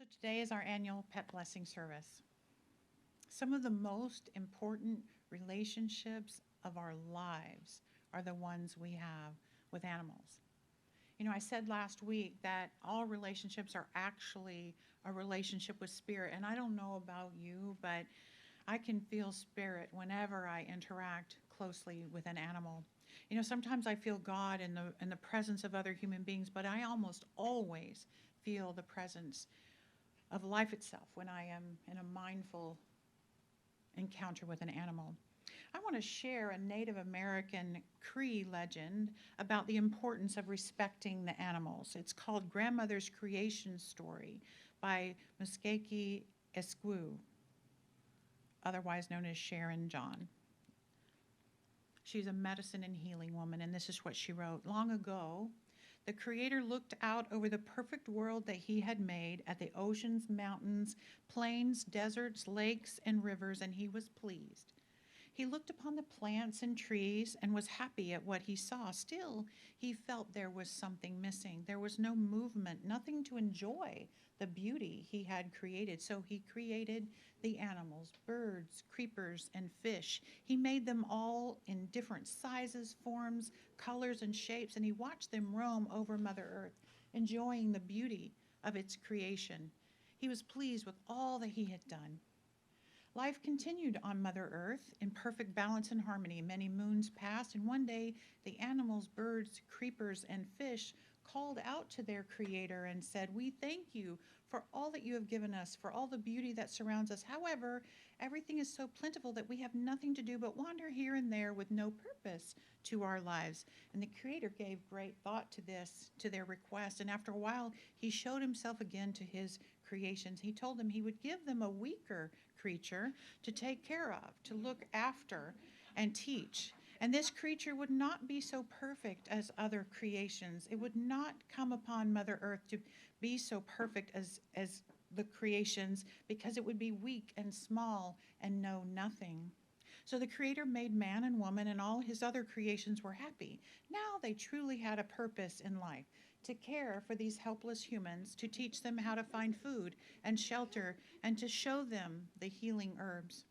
So today is our annual pet blessing service. Some of the most important relationships of our lives are the ones we have with animals. I said last week that all relationships are actually a relationship with spirit. And I don't know about you, but I can feel spirit whenever I interact closely with an animal. Sometimes I feel God in the presence of other human beings, but I almost always feel the presence of life itself when I am in a mindful encounter with an animal. I want to share a Native American Cree legend about the importance of respecting the animals. It's called Grandmother's Creation Story by Muskeki Esquew, otherwise known as Sharon John. She's a medicine and healing woman, and this is what she wrote. Long ago, the Creator looked out over the perfect world that He had made at the oceans, mountains, plains, deserts, lakes, and rivers, and He was pleased. He looked upon the plants and trees and was happy at what he saw. Still, he felt there was something missing. There was no movement, nothing to enjoy the beauty he had created. So he created the animals, birds, creepers, and fish. He made them all in different sizes, forms, colors, and shapes, and he watched them roam over Mother Earth, enjoying the beauty of its creation. He was pleased with all that he had done. Life continued on Mother Earth in perfect balance and harmony. Many moons passed, and one day the animals, birds, creepers, and fish called out to their Creator and said, "We thank you for all that you have given us, for all the beauty that surrounds us. However, everything is so plentiful that we have nothing to do but wander here and there with no purpose to our lives." And the Creator gave great thought to this, to their request. And after a while, He showed Himself again to His creations. He told them He would give them a weaker creature to take care of, to look after, and teach. And this creature would not be so perfect as other creations. It would not come upon Mother Earth to be so perfect as the creations, because it would be weak and small and know nothing. So the Creator made man and woman, and all His other creations were happy. Now they truly had a purpose in life: to care for these helpless humans, to teach them how to find food and shelter, and to show them the healing herbs.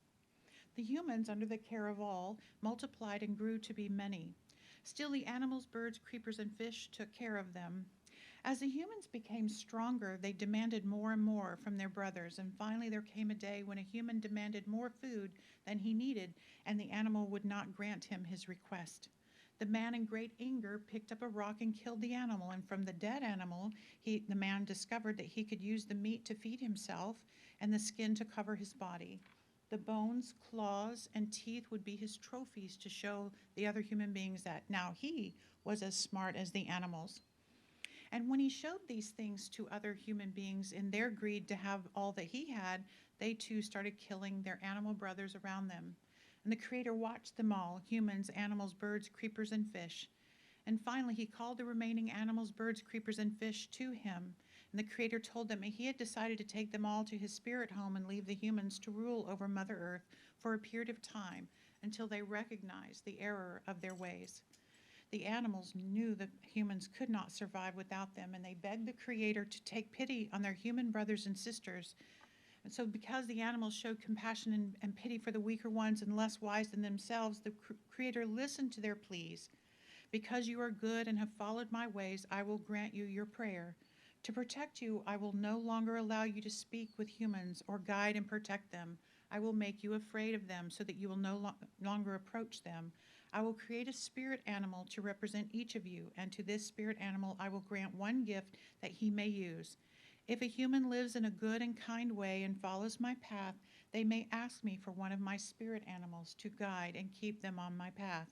The humans, under the care of all, multiplied and grew to be many. Still, the animals, birds, creepers, and fish took care of them. As the humans became stronger, they demanded more and more from their brothers, and finally there came a day when a human demanded more food than he needed, and the animal would not grant him his request. The man, in great anger, picked up a rock and killed the animal, and from the dead animal, the man discovered that he could use the meat to feed himself and the skin to cover his body. The bones, claws, and teeth would be his trophies to show the other human beings that now he was as smart as the animals. And when he showed these things to other human beings in their greed to have all that he had, they too started killing their animal brothers around them. And the Creator watched them all: humans, animals, birds, creepers, and fish. And finally, He called the remaining animals, birds, creepers, and fish to Him. And the Creator told them He had decided to take them all to His spirit home and leave the humans to rule over Mother Earth for a period of time until they recognized the error of their ways. The animals knew the humans could not survive without them, and they begged the Creator to take pity on their human brothers and sisters. And so, because the animals showed compassion and pity for the weaker ones and less wise than themselves, the Creator listened to their pleas. "Because you are good and have followed my ways, I will grant you your prayer. To protect you, I will no longer allow you to speak with humans or guide and protect them. I will make you afraid of them so that you will no longer approach them. I will create a spirit animal to represent each of you, and to this spirit animal I will grant one gift that he may use. If a human lives in a good and kind way and follows my path, they may ask me for one of my spirit animals to guide and keep them on my path.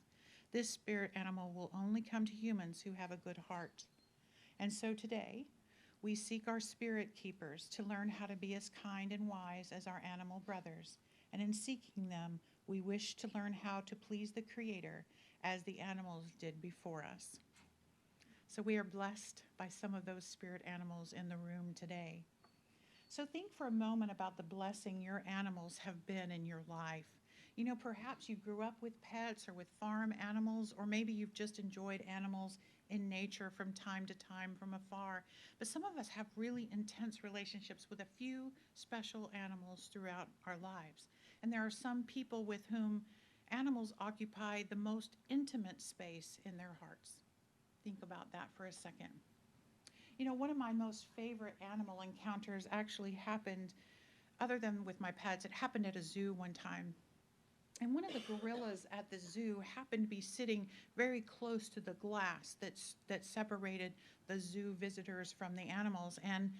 This spirit animal will only come to humans who have a good heart." And so today, we seek our spirit keepers to learn how to be as kind and wise as our animal brothers. And in seeking them, we wish to learn how to please the Creator as the animals did before us. So we are blessed by some of those spirit animals in the room today. So think for a moment about the blessing your animals have been in your life. You know, perhaps you grew up with pets or with farm animals, or maybe you've just enjoyed animals in nature from time to time from afar. But some of us have really intense relationships with a few special animals throughout our lives. And there are some people with whom animals occupy the most intimate space in their hearts. Think about that for a second. You know, one of my most favorite animal encounters actually happened, other than with my pets, it happened at a zoo one time. And one of the gorillas at the zoo happened to be sitting very close to the glass that separated the zoo visitors from the animals. And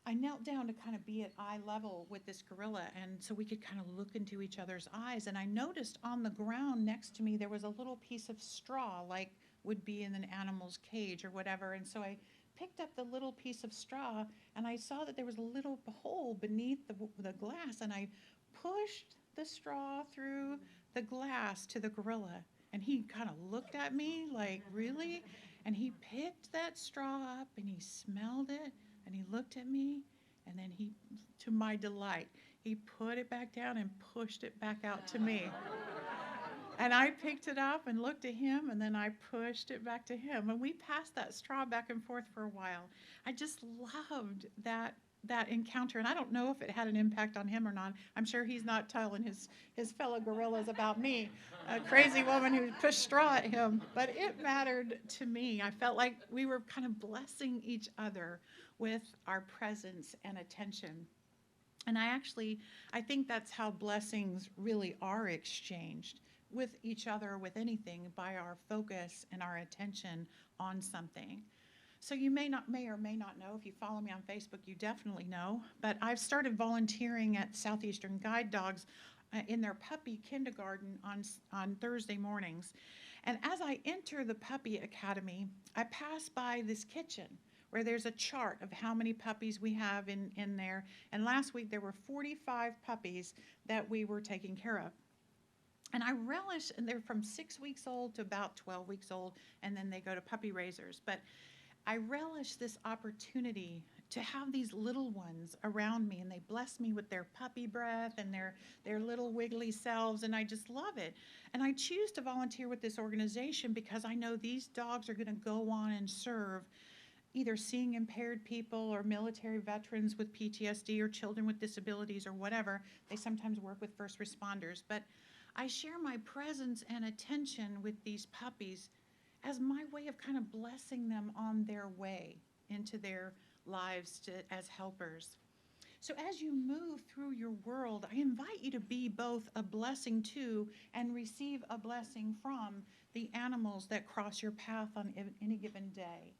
I knelt down to kind of be at eye level with this gorilla, and so we could kind of look into each other's eyes. And I noticed on the ground next to me there was a little piece of straw, like would be in an animal's cage or whatever. And so I picked up the little piece of straw, and I saw that there was a little hole beneath the glass, and I pushed the straw through the glass to the gorilla. And he kind of looked at me like, really? And he picked that straw up and he smelled it and he looked at me, and then he, to my delight, he put it back down and pushed it back out to me. And I picked it up and looked at him, and then I pushed it back to him. And we passed that straw back and forth for a while. I just loved that encounter. And I don't know if it had an impact on him or not. I'm sure he's not telling his fellow gorillas about me, a crazy woman who pushed straw at him. But it mattered to me. I felt like we were kind of blessing each other with our presence and attention. And I think that's how blessings really are exchanged with each other, with anything, by our focus and our attention on something. So you may or may not know, if you follow me on Facebook, you definitely know, but I've started volunteering at Southeastern Guide Dogs in their puppy kindergarten on Thursday mornings. And as I enter the puppy academy, I pass by this kitchen where there's a chart of how many puppies we have in there. And last week there were 45 puppies that we were taking care of. And I relish, and they're from 6 weeks old to about 12 weeks old, and then they go to puppy raisers. But I relish this opportunity to have these little ones around me, and they bless me with their puppy breath and their little wiggly selves, and I just love it. And I choose to volunteer with this organization because I know these dogs are going to go on and serve either seeing impaired people or military veterans with PTSD or children with disabilities or whatever. They sometimes work with first responders. But I share my presence and attention with these puppies as my way of kind of blessing them on their way into their lives as helpers. So as you move through your world, I invite you to be both a blessing to and receive a blessing from the animals that cross your path on any given day.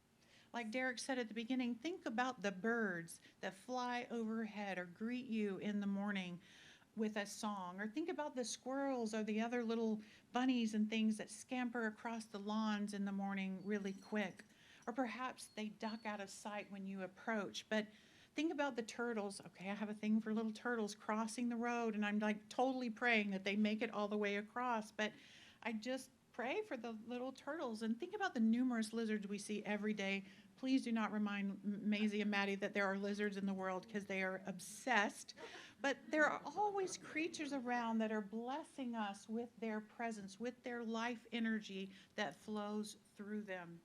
Like Derek said at the beginning, think about the birds that fly overhead or greet you in the morning with a song, or think about the squirrels or the other little bunnies and things that scamper across the lawns in the morning really quick, or perhaps they duck out of sight when you approach. But think about the turtles. Okay, I have a thing for little turtles crossing the road, and I'm like totally praying that they make it all the way across. But I just pray for the little turtles, and think about the numerous lizards we see every day. Please do not remind Maisie and Maddie that there are lizards in the world, because they are obsessed. But there are always creatures around that are blessing us with their presence, with their life energy that flows through them.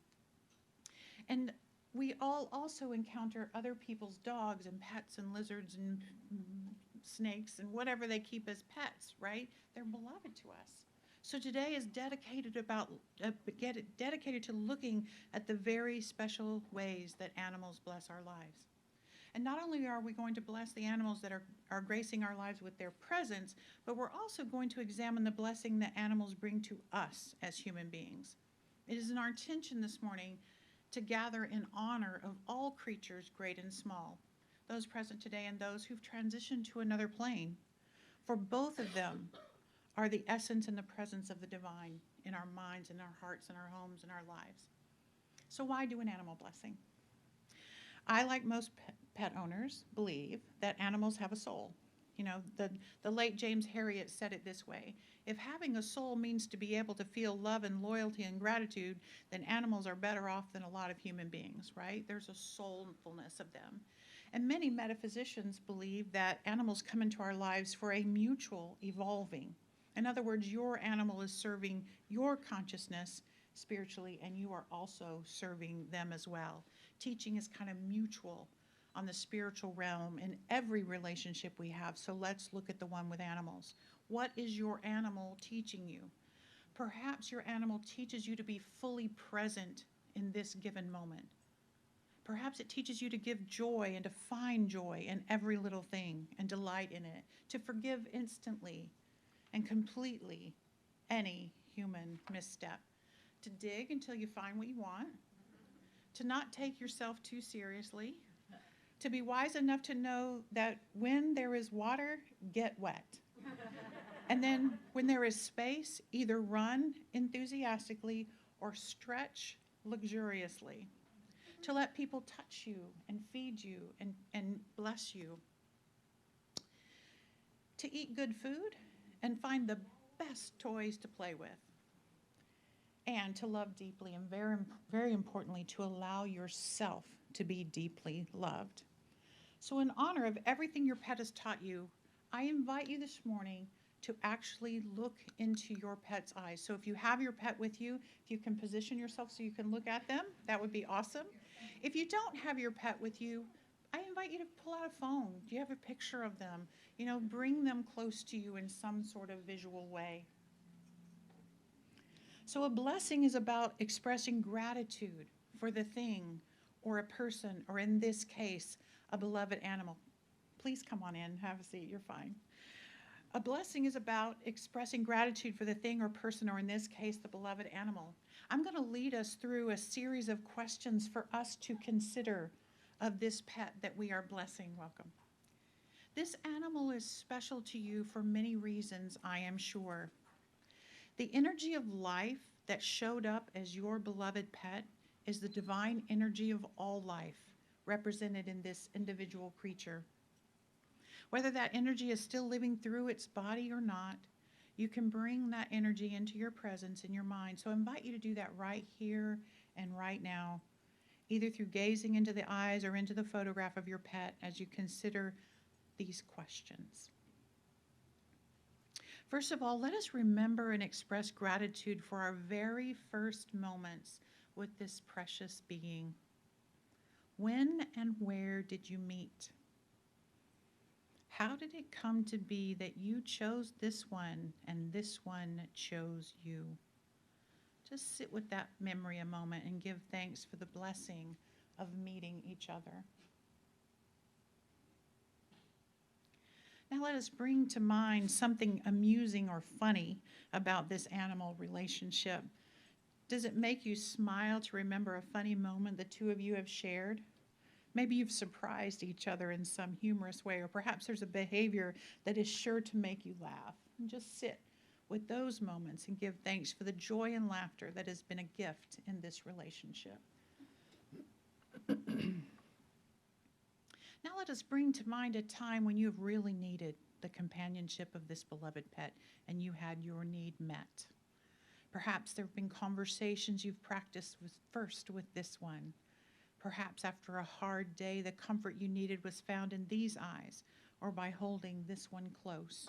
And we all also encounter other people's dogs and pets and lizards and snakes and whatever they keep as pets, right? They're beloved to us. So today is dedicated to looking at the very special ways that animals bless our lives. And not only are we going to bless the animals that are gracing our lives with their presence, but we're also going to examine the blessing that animals bring to us as human beings. It is in our intention this morning to gather in honor of all creatures, great and small, those present today and those who've transitioned to another plane. For both of them are the essence and the presence of the divine in our minds, in our hearts, in our homes, in our lives. So why do an animal blessing? I, like most pet owners, believe that animals have a soul. You know, the late James Herriot said it this way: if having a soul means to be able to feel love and loyalty and gratitude, then animals are better off than a lot of human beings, right? There's a soulfulness of them. And many metaphysicians believe that animals come into our lives for a mutual evolving. In other words, your animal is serving your consciousness spiritually, and you are also serving them as well. Teaching is kind of mutual on the spiritual realm in every relationship we have. So let's look at the one with animals. What is your animal teaching you? Perhaps your animal teaches you to be fully present in this given moment. Perhaps it teaches you to give joy and to find joy in every little thing and delight in it, to forgive instantly and completely any human misstep, to dig until you find what you want, to not take yourself too seriously, to be wise enough to know that when there is water, get wet. And then when there is space, either run enthusiastically or stretch luxuriously. To let people touch you and feed you and bless you. To eat good food and find the best toys to play with. And to love deeply, and very, very importantly, to allow yourself to be deeply loved. So in honor of everything your pet has taught you, I invite you this morning to actually look into your pet's eyes. So if you have your pet with you, if you can position yourself so you can look at them, that would be awesome. If you don't have your pet with you, I invite you to pull out a phone. Do you have a picture of them? Bring them close to you in some sort of visual way. So a blessing is about expressing gratitude for the thing or a person, or in this case, a beloved animal. Please come on in, have a seat, you're fine. A blessing is about expressing gratitude for the thing or person, or in this case, the beloved animal. I'm going to lead us through a series of questions for us to consider of this pet that we are blessing. Welcome. This animal is special to you for many reasons, I am sure. The energy of life that showed up as your beloved pet is the divine energy of all life, represented in this individual creature. Whether that energy is still living through its body or not, you can bring that energy into your presence in your mind. So I invite you to do that right here and right now, either through gazing into the eyes or into the photograph of your pet as you consider these questions. First of all, let us remember and express gratitude for our very first moments with this precious being. When and where did you meet? How did it come to be that you chose this one and this one chose you? Just sit with that memory a moment and give thanks for the blessing of meeting each other. Now let us bring to mind something amusing or funny about this animal relationship. Does it make you smile to remember a funny moment the two of you have shared? Maybe you've surprised each other in some humorous way, or perhaps there's a behavior that is sure to make you laugh. And just sit with those moments and give thanks for the joy and laughter that has been a gift in this relationship. Now let us bring to mind a time when you have really needed the companionship of this beloved pet and you had your need met. Perhaps there have been conversations you've practiced first with this one. Perhaps after a hard day, the comfort you needed was found in these eyes or by holding this one close.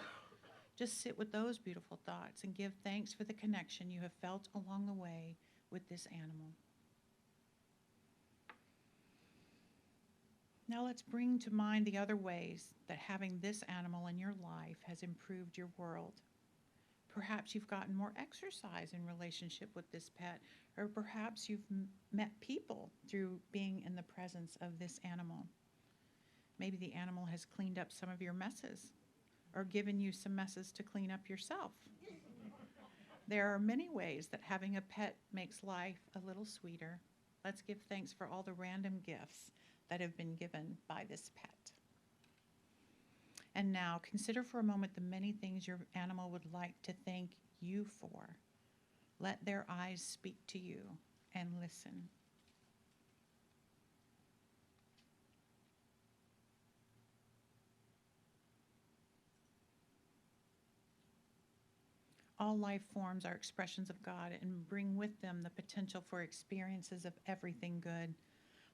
Just sit with those beautiful thoughts and give thanks for the connection you have felt along the way with this animal. Now let's bring to mind the other ways that having this animal in your life has improved your world. Perhaps you've gotten more exercise in relationship with this pet, or perhaps you've met people through being in the presence of this animal. Maybe the animal has cleaned up some of your messes or given you some messes to clean up yourself. There are many ways that having a pet makes life a little sweeter. Let's give thanks for all the random gifts that have been given by this pet. And now consider for a moment the many things your animal would like to thank you for. Let their eyes speak to you and listen. All life forms are expressions of God and bring with them the potential for experiences of everything good.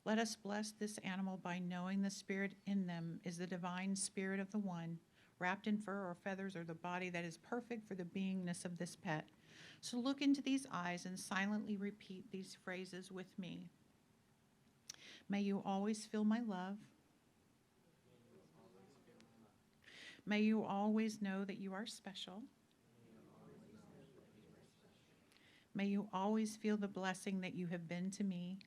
Let us bless this animal by knowing the spirit in them is the divine spirit of the one, wrapped in fur or feathers or the body that is perfect for the beingness of this pet. So look into these eyes and silently repeat these phrases with me. May you always feel my love. May you always know that you are special. May you always feel the blessing that you have been to me.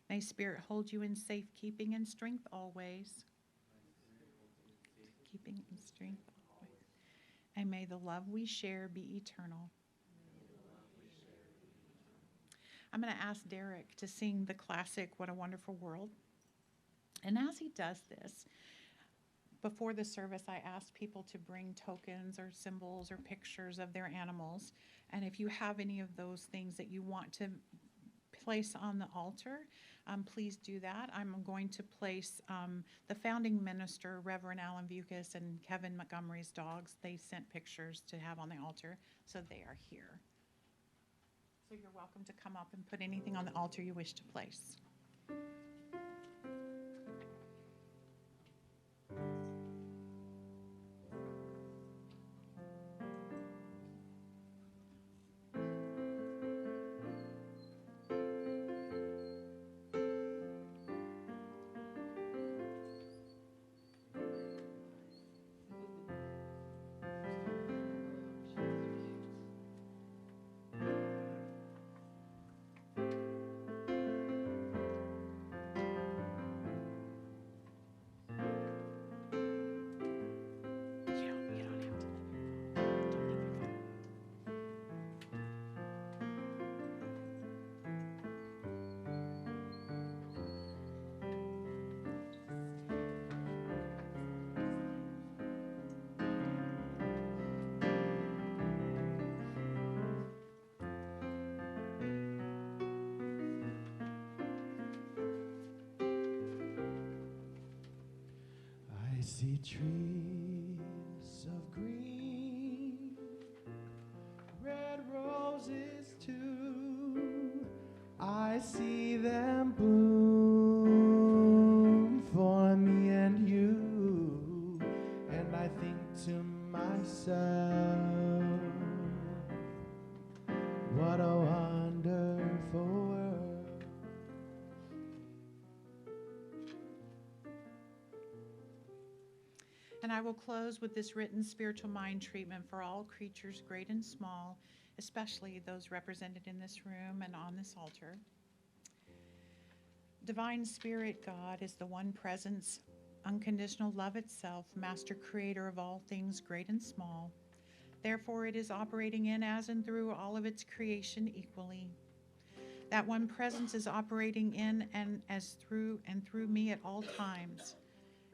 May Spirit hold you in safekeeping and strength always. Keeping and strength always. And may the love we share be eternal. I'm going to ask Derek to sing the classic, What a Wonderful World. And as he does this, before the service, I asked people to bring tokens or symbols or pictures of their animals. And if you have any of those things that you want to place on the altar, please do that. I'm going to place the founding minister, Reverend Alan Vukas, and Kevin Montgomery's dogs. They sent pictures to have on the altar, so they are here. So you're welcome to come up and put anything on the altar you wish to place. You don't have to leave your phone. Don't leave your phone. I see trees of green, red roses too. I see them bloom for me and you, and I think to myself, what a wonderful world. And I will close with this written spiritual mind treatment for all creatures, great and small, especially those represented in this room and on this altar. Divine Spirit God is the one presence, unconditional love itself, master creator of all things great and small. Therefore, it is operating in, as and through all of its creation equally. That one presence is operating in and through me at all times,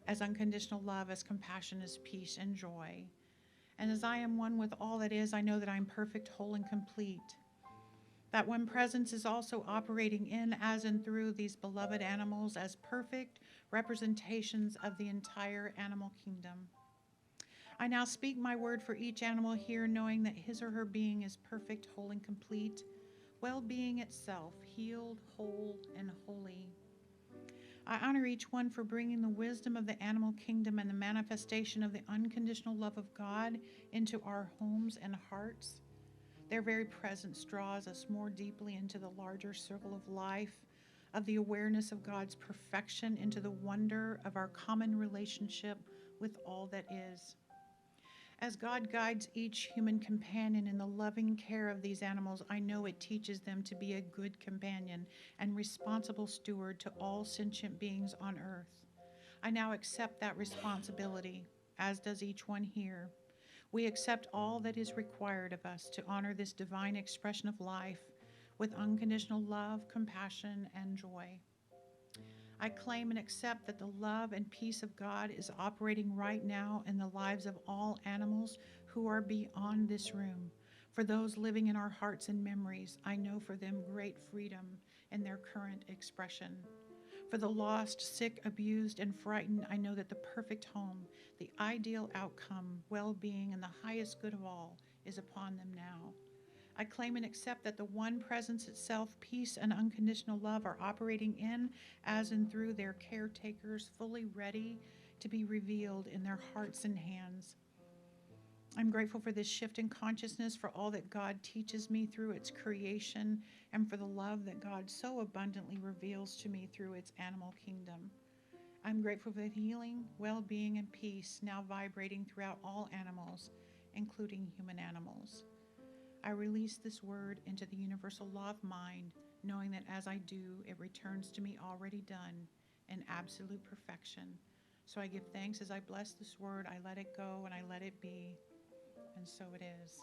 as unconditional love, as compassion, as peace and joy. And as I am one with all that is, I know that I'm perfect, whole, and complete. That one presence is also operating in, as and through these beloved animals as perfect representations of the entire animal kingdom. I now speak my word for each animal here, knowing that his or her being is perfect, whole, and complete, well-being itself, healed, whole, and holy. I honor each one for bringing the wisdom of the animal kingdom and the manifestation of the unconditional love of God into our homes and hearts. Their very presence draws us more deeply into the larger circle of life, of the awareness of God's perfection, into the wonder of our common relationship with all that is. As God guides each human companion in the loving care of these animals, I know it teaches them to be a good companion and responsible steward to all sentient beings on earth. I now accept that responsibility, as does each one here. We accept all that is required of us to honor this divine expression of life with unconditional love, compassion, and joy. I claim and accept that the love and peace of God is operating right now in the lives of all animals who are beyond this room. For those living in our hearts and memories, I know for them great freedom in their current expression. For the lost, sick, abused, and frightened, I know that the perfect home, the ideal outcome, well-being, and the highest good of all is upon them now. I claim and accept that the one presence itself, peace and unconditional love are operating in, as and through their caretakers, fully ready to be revealed in their hearts and hands. I'm grateful for this shift in consciousness, for all that God teaches me through its creation, and for the love that God so abundantly reveals to me through its animal kingdom. I'm grateful for the healing, well-being, and peace now vibrating throughout all animals, including human animals. I release this word into the universal law of mind, knowing that as I do, it returns to me already done in absolute perfection. So I give thanks as I bless this word, I let it go and I let it be, and so it is.